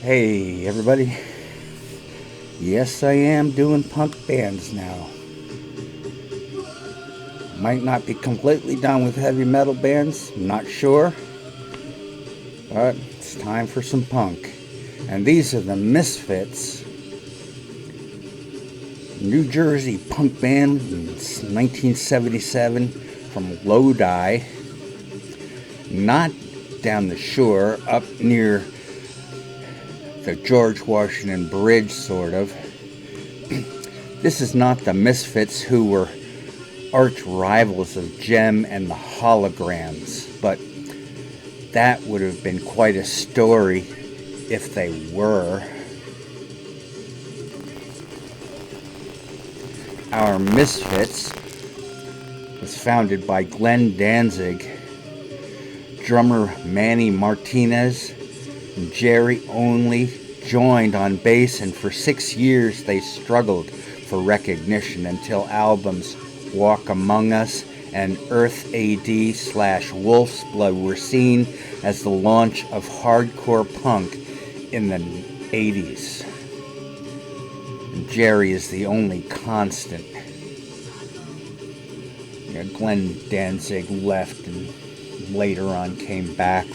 Hey everybody, yes I am doing punk bands now. Might not be completely done with heavy metal bands, I'm not sure, but it's time for some punk. And these are the MISFITS, New Jersey punk band in 1977 from Lodi, not down the shore, up near the George Washington Bridge, sort of. This is not the MISFITS who were arch rivals of Gem and the Holograms, but that would have been quite a story if they were. Our MISFITS was founded by Glenn Danzig, drummer Manny Martinez, and Jerry Only joined on bass, and for 6 years they struggled for recognition until albums Walk Among Us and Earth AD/Wolf's Blood were seen as the launch of hardcore punk in the 80s. And Jerry is the only constant. Glenn Danzig left and later on came back.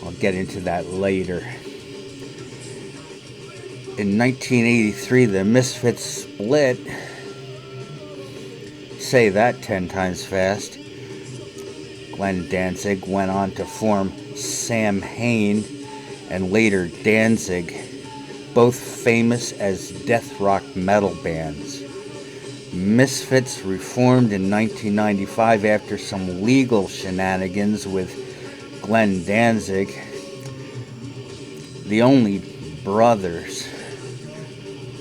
I'll get into that later. In 1983, the MISFITS split. Say that 10 times fast. Glenn Danzig went on to form Sam Hain and later Danzig, both famous as death rock metal bands. MISFITS reformed in 1995 after some legal shenanigans with Glenn Danzig. The Only Brothers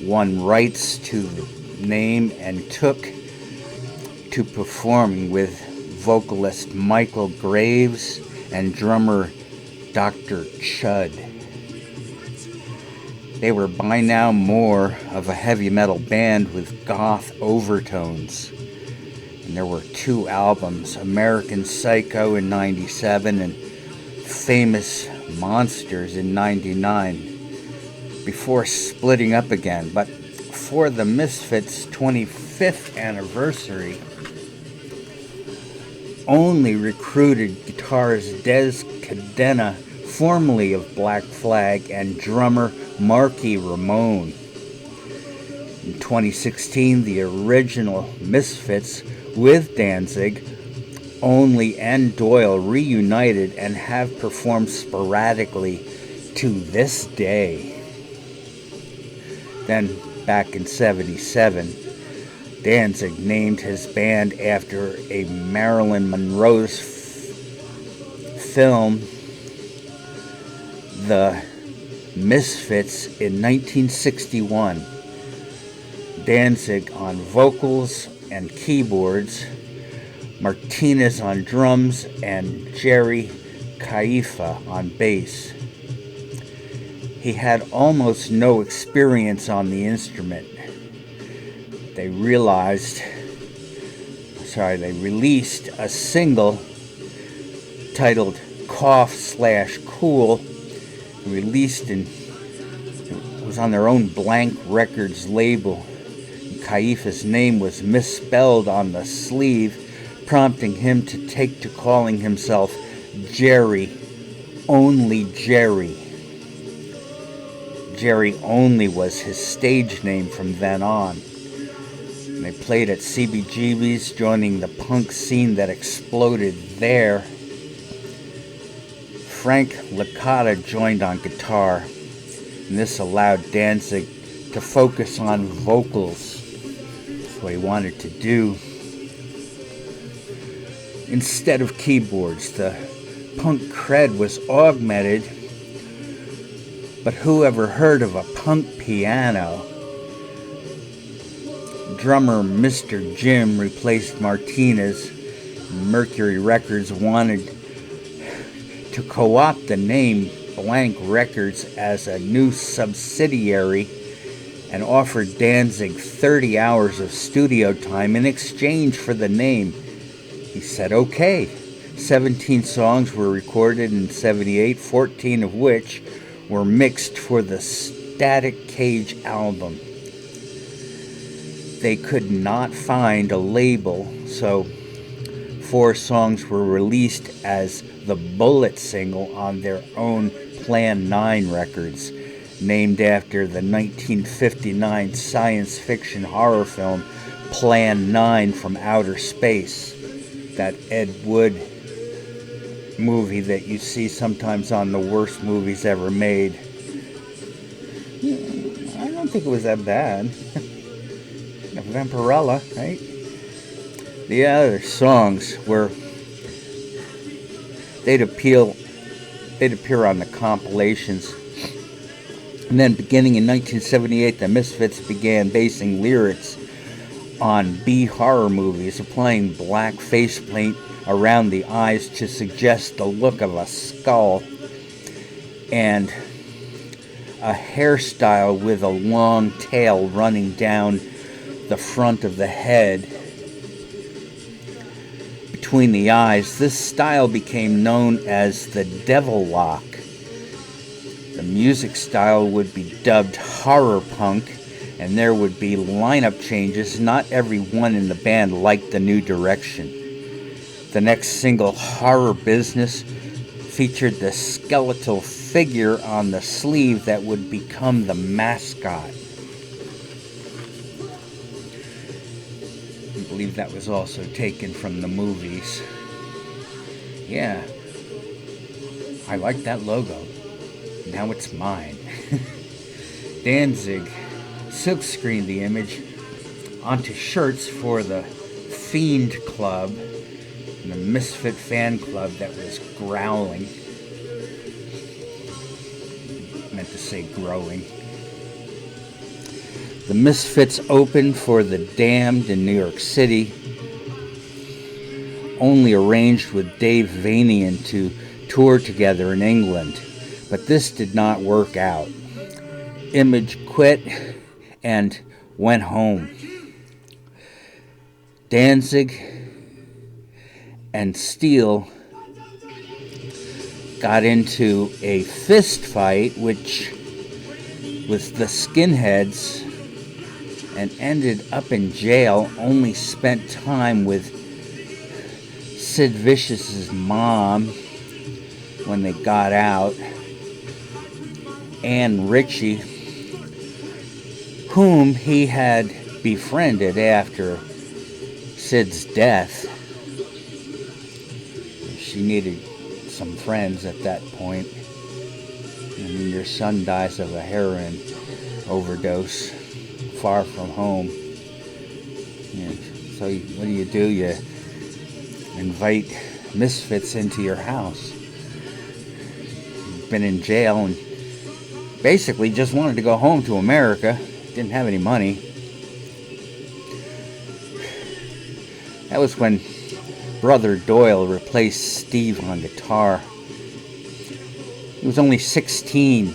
won rights to the name and took to performing with vocalist Michael Graves and drummer Dr. Chud. They were by now more of a heavy metal band with goth overtones. And there were 2 albums, American Psycho in 97 and Famous Monsters in 99, before splitting up again. But for the MISFITS' 25th anniversary, Only recruited guitarist Des Cadena, formerly of Black Flag, and drummer Marky Ramone. In 2016, the original MISFITS with Danzig, Only, and Doyle reunited and have performed sporadically to this day. Then, back in '77, Danzig named his band after a Marilyn Monroe's film, The MISFITS, in 1961. Danzig on vocals and keyboards, Martinez on drums, and Jerry Caifa on bass. He had almost no experience on the instrument. They released a single titled Cough/Cool, it was on their own Blank Records label. Caifa's name was misspelled on the sleeve, prompting him to take to calling himself Jerry, Only Jerry. Jerry Only was his stage name from then on. And they played at CBGB's, joining the punk scene that exploded there. Frank Licata joined on guitar, and this allowed Danzig to focus on vocals. That's what he wanted to do. Instead of keyboards, the punk cred was augmented, but who ever heard of a punk piano? Drummer Mr. Jim replaced Martinez. Mercury Records wanted to co-opt the name Blank Records as a new subsidiary and offered Danzig 30 hours of studio time in exchange for the name. He said okay. 17 songs were recorded in '78, 14 of which were mixed for the Static Cage album. They could not find a label, so 4 songs were released as the Bullet single on their own Plan 9 records, named after the 1959 science fiction horror film Plan 9 from Outer Space, that Ed Wood movie that you see sometimes on the worst movies ever made. I don't think it was that bad. Vampirella, right? The other songs were they'd appear on the compilations. And then beginning in 1978, the Misfits began basing lyrics on B-horror movies, applying black face paint around the eyes to suggest the look of a skull, and a hairstyle with a long tail running down the front of the head between the eyes. This style became known as the Devil Lock. The music style would be dubbed horror punk, and there would be lineup changes. Not everyone in the band liked the new direction. The next single, Horror Business, featured the skeletal figure on the sleeve that would become the mascot. I believe that was also taken from the movies. Yeah, I like that logo. Now it's mine. Danzig silkscreened the image onto shirts for the Fiend Club, and the Misfit fan club that was growling. I meant to say growing. The Misfits opened for the Damned in New York City, only arranged with Dave Vanian to tour together in England, but this did not work out. Image quit and went home. Danzig and Steele got into a fist fight with the Skinheads and ended up in jail. Only spent time with Sid Vicious's mom when they got out, Ann Ritchie, whom he had befriended after Sid's death. She needed some friends at that point. I mean, your son dies of a heroin overdose far from home. So what do? You invite misfits into your house. You've been in jail and basically just wanted to go home to America. Didn't have any money. That was when Brother Doyle replaced Steve on guitar. He was only 16.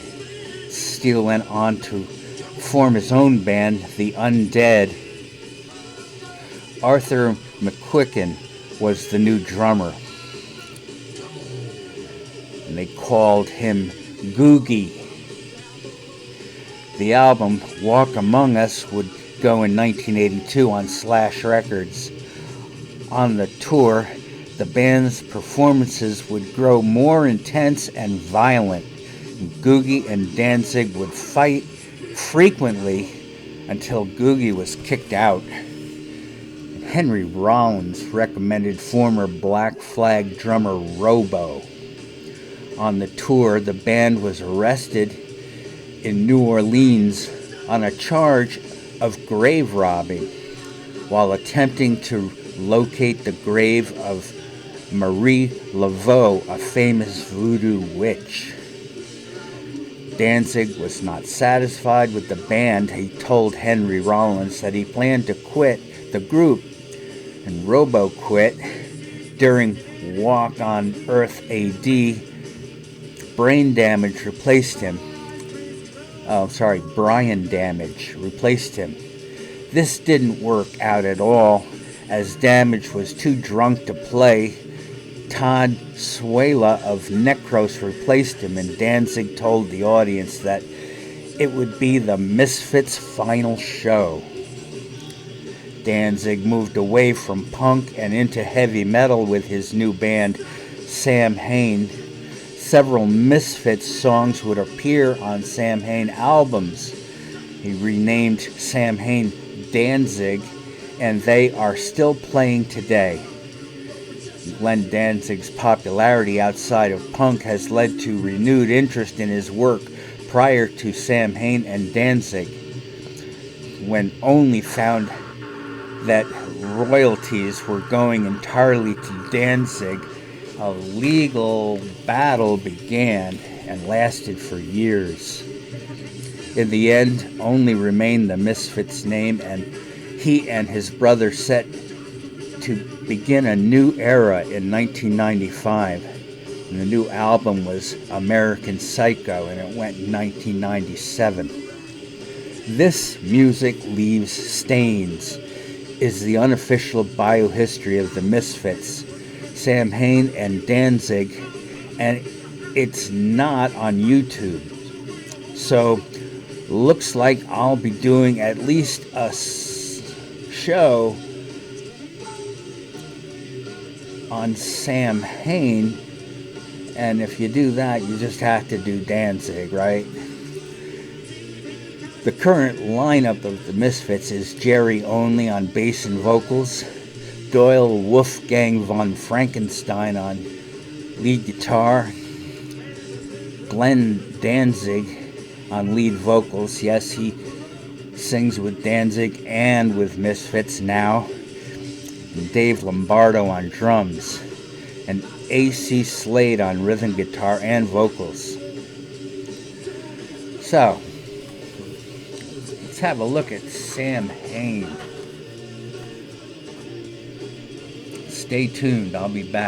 Steele went on to form his own band, The Undead. Arthur McQuicken was the new drummer, and they called him Googie. The album Walk Among Us would go in 1982 on Slash Records. On the tour, the band's performances would grow more intense and violent. Googie and Danzig would fight frequently until Googie was kicked out. Henry Rollins recommended former Black Flag drummer Robo. On the tour, the band was arrested in New Orleans on a charge of grave robbing while attempting to locate the grave of Marie Laveau, a famous voodoo witch. Danzig was not satisfied with the band. He told Henry Rollins that he planned to quit the group, and Robo quit. During Walk on Earth AD, Brian Damage replaced him. This didn't work out at all, as Damage was too drunk to play. Todd Suela of Necros replaced him, and Danzig told the audience that it would be the Misfits' final show. Danzig moved away from punk and into heavy metal with his new band, Sam Hain. Several Misfits songs would appear on Sam Hain albums. He renamed Sam Hain Danzig, and they are still playing today. Glenn Danzig's popularity outside of punk has led to renewed interest in his work prior to Sam Hain and Danzig, when only found that royalties were going entirely to Danzig. A legal battle began and lasted for years. In the end, only remained the Misfits name, and he and his brother set to begin a new era in 1995. And the new album was American Psycho, and it went in 1997. This Music Leaves Stains is the unofficial biohistory of the Misfits, Sam Hain and Danzig, and it's not on YouTube. So looks like I'll be doing at least a show on Sam Hain, and if you do that, you just have to do Danzig, right? The current lineup of the Misfits is Jerry Only on bass and vocals, Doyle Wolfgang von Frankenstein on lead guitar, Glenn Danzig on lead vocals. Yes, he sings with Danzig and with Misfits now. And Dave Lombardo on drums, and A.C. Slade on rhythm guitar and vocals. So, let's have a look at Sam Hain. Stay tuned, I'll be back.